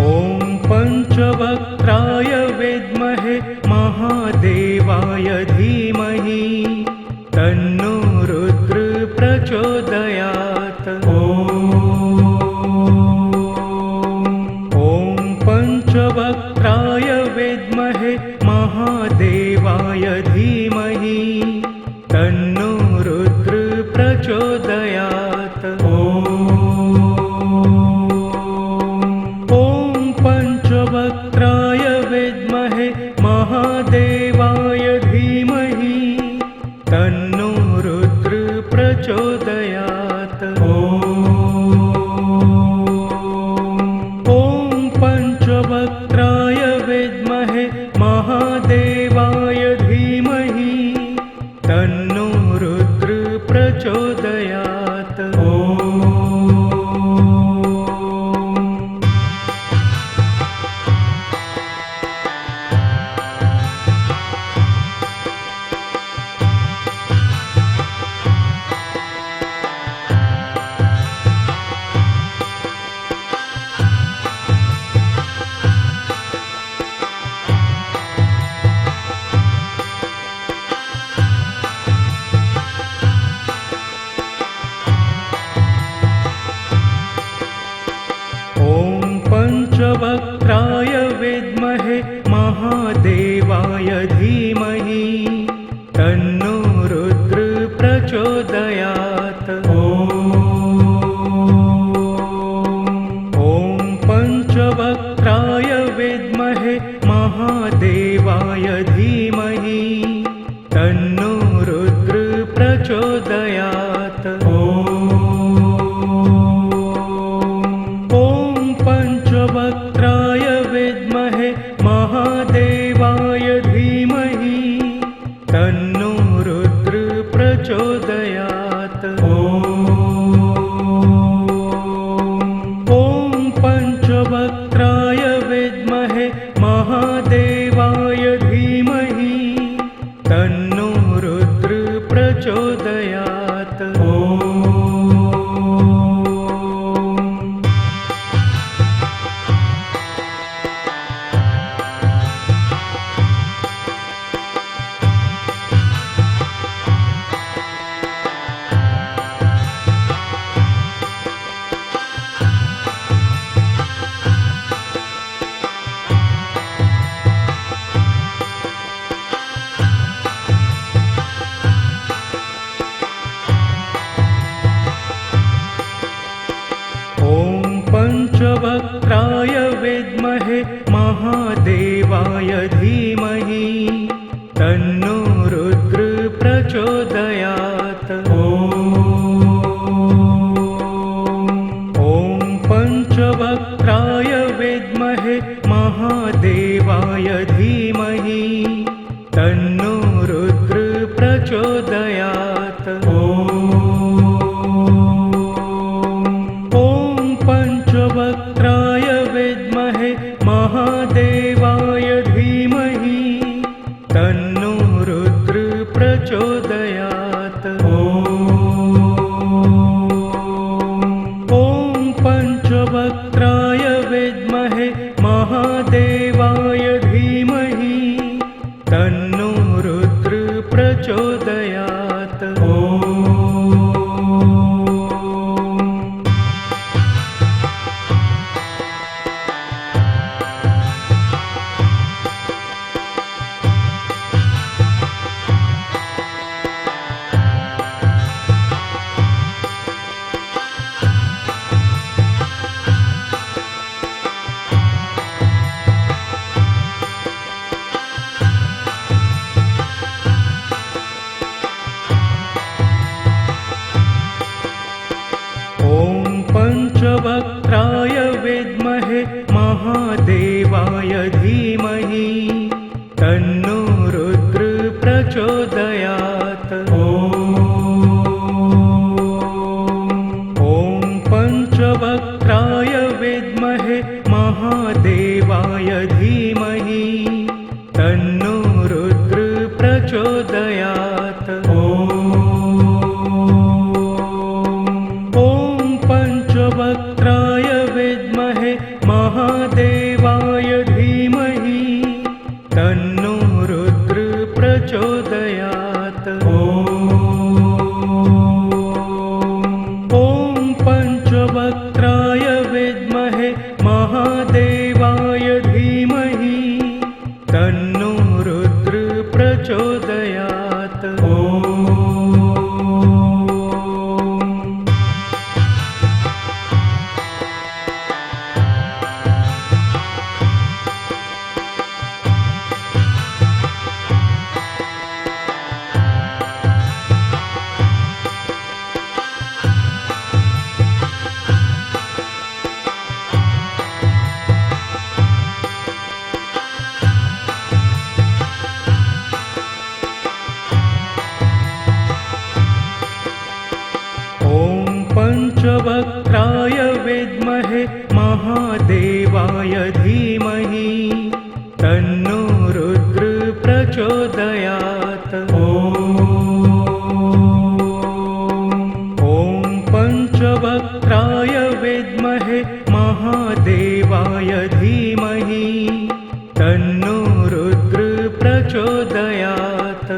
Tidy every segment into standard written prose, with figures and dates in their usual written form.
ॐ पञ्चवक्त्राय विद्महे महादेवाय धीमहि तन्नो रुद्र प्रचोदयात्। ॐ पञ्चवक्त्राय विद्महे महादेवाय धीमहि तन्नो रुद्र प्रचोदयात्। पञ्चवक्त्राय विद्महे महादेवाय धीमहि तन्नो रुद्र प्रचोदयात्। ॐ पञ्चवक्त्राय विद्महे महादेवाय धीमहि तन्नो रुद्र प्रचोदयात्। पञ्चवक्त्राय विद्महे महादेवाय धीमहि तन्नो रुद्र प्रचोदयात्। ॐ पञ्चवक्त्राय विद्महे महादेवाय धीमहि तन्नो रुद्र प्रचोदयात्। पञ्चवक्त्राय विद्महे महादेवाय धीमहि तन्नो रुद्र प्रचोदयात्। ॐ पञ्चवक्त्राय विद्महे महादेवाय धीमहि तन्नो रुद्र प्रचोदयात्। पञ्चवक्त्राय विद्महे महादेवाय धीमहि तन्नो रुद्र प्रचोदयात्। ॐ पञ्चवक्त्राय विद्महे महादेवाय धीमहि तन्नो रुद्र प्रचोदयात्। पञ्चवक्त्राय विद्महे महादेवाय धीमहि तन्नो रुद्र प्रचोदयात्। ॐ पञ्चवक्त्राय विद्महे महादेवाय धीमहि तन्नो रुद्र प्रचोदयात्। पञ्चवक्त्राय विद्महे महादेवाय धीमहि तन्नो रुद्र प्रचोदयात्। ॐ पञ्चवक्त्राय विद्महे महादेवाय धीमहि तन्नो रुद्र प्रचोदयात्। पञ्चवक्त्राय विद्महे महादेवाय धीमहि तन्नो रुद्र प्रचोदयात्। ॐ पंचवक्त्राय विद्महे महादेवाय धीमहि तन्नो रुद्र प्रचोदयात्। पंचवक्त्राय विद्महे महादेवाय धीमहि तन्नो रुद्र प्रचोदयात्। ॐ पंचवक्त्राय विद्महे महादेवाय धीमहि तन्नो रुद्र प्रचोदयात्।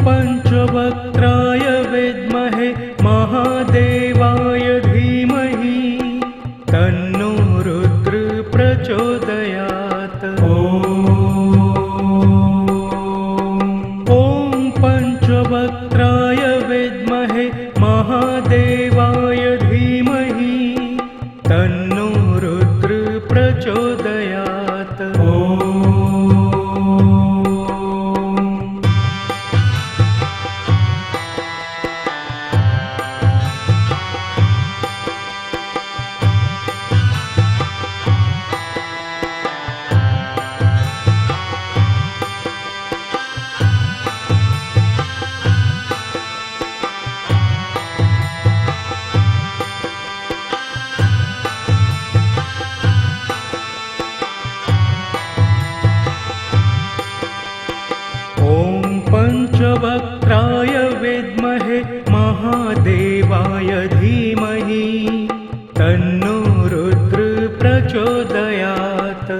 पंचवक्त्राय विद्महे महादेवाय धीमहि तन्नो रुद्र प्रचोदयात्। ॐ पंचवक्त्राय विद्महे महादेवाय धीमहि तन्नो रुद्र प्रचोदयात्। पंचवक्त्राय विद्महे महादेवाय धीमहि तन्नो रुद्र प्रचोदयात्।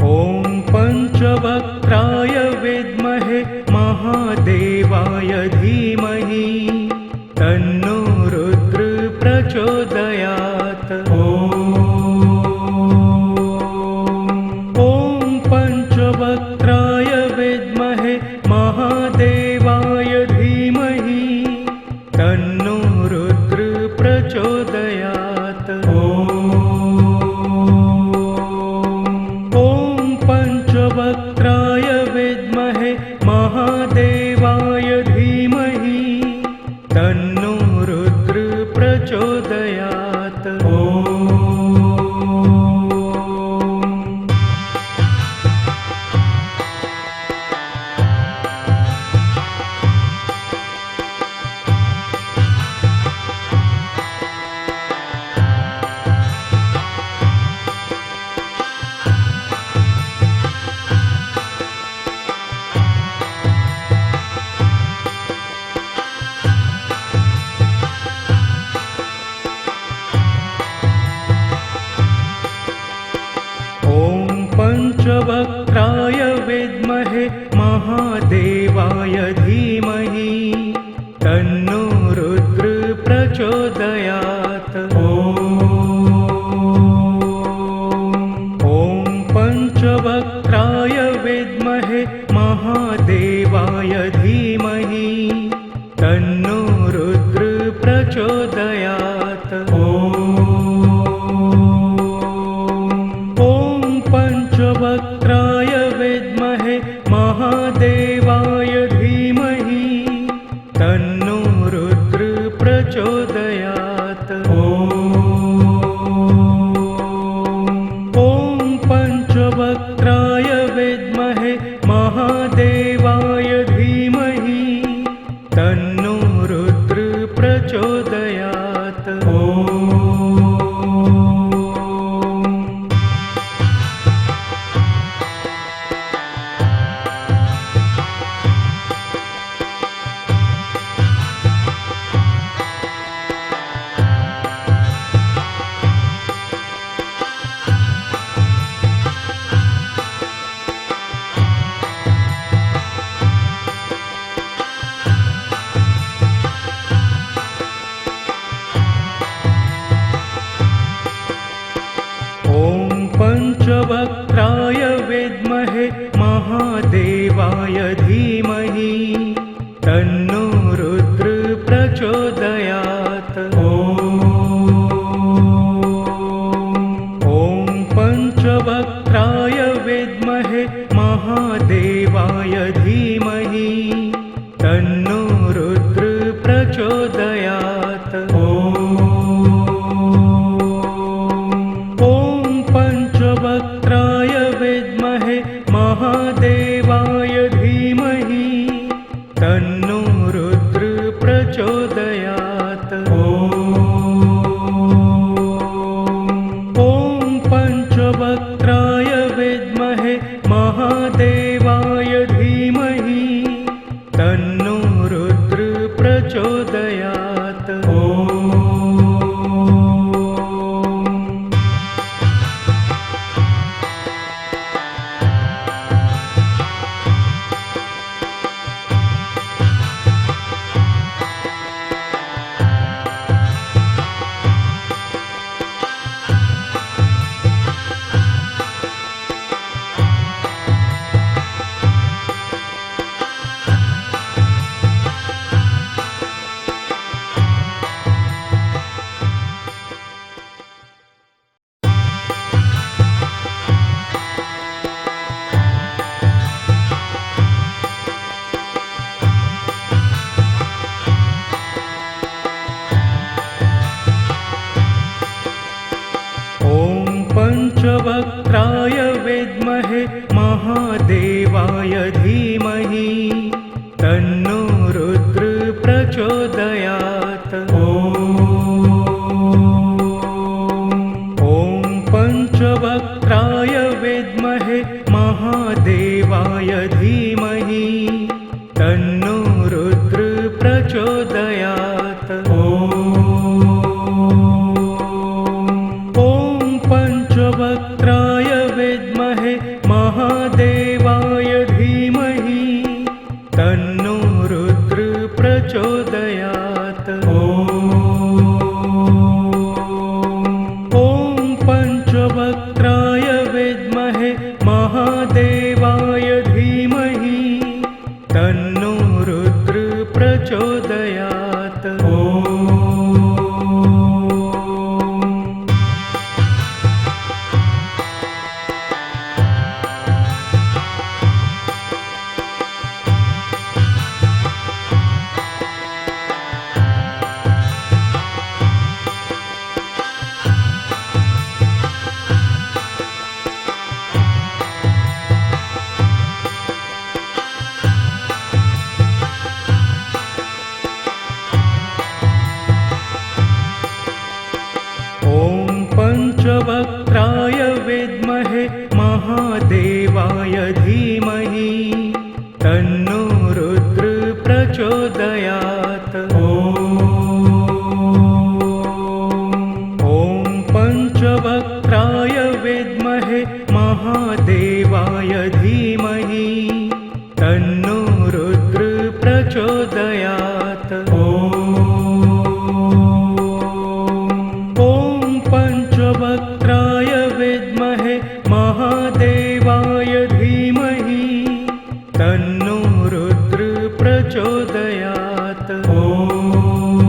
ॐ पंचवक्त्राय विद्महे महादेवाय धीमहि तन्नो रुद्र प्रचोदयात्। पंचवक्त्राय विद्महे महादेवाय धीमहि तन्नो रुद्र प्रचोदयात्। ॐ पंचवक्त्राय विद्महे महादेवाय धीमहि तन्नो रुद्र प्रचोदयात्। पंचवक्त्राय विद्महे महादेवाय धीमहि तन्नो रुद्र प्रचोदयात्। ॐ पंचवक्त्राय विद्महे महादेवाय धीमहि तन्नो रुद्र प्रचोदयात्। पंचवक्त्राय विद्महे महादेवाय धीमहि तन्नो रुद्र प्रचोदयात्। ॐ पंचवक्त्राय विद्महे महादेवाय धीमहि तन्नो रुद्र प्रचोदयात्। पंचवक्त्राय विद्महे महादेवाय धीमहि तन्नो रुद्र प्रचोदयात्। ॐ पंचवक्त्राय विद्महे महादेवाय धीमहि तन्नो रुद्र प्रचोदयात्। ॐ पंचवक्त्राय विद्महे महादेवाय धीमहि तन्नो रुद्र प्रचोदयात्। ॐ पंचवक्त्राय विद्महे महादेवाय धीमहि तन्नो रुद्र प्रचोदयात्। पंचवक्त्राय विद्महे महादेवाय धीमहि तन्नो रुद्र प्रचोदयात्। ॐ पंचवक्त्राय विद्महे महादेवाय धीमहि तन्नो रुद्र प्रचोदयात्। पंचवक्त्राय विद्महे महादेवाय धीमहि तन्नो रुद्र प्रचोदयात्। ॐ पंचवक्त्राय विद्महे महादेवाय धीमहि तन्नो रुद्र प्रचोदयात्। पंचवक्त्राय विद्महे महादेवाय धीमहि तन्नो रुद्र प्रचोदयात्। ॐ पंचवक्त्राय विद्महे महादेवाय धीमहि तन्नो रुद्र प्रचोदयात्।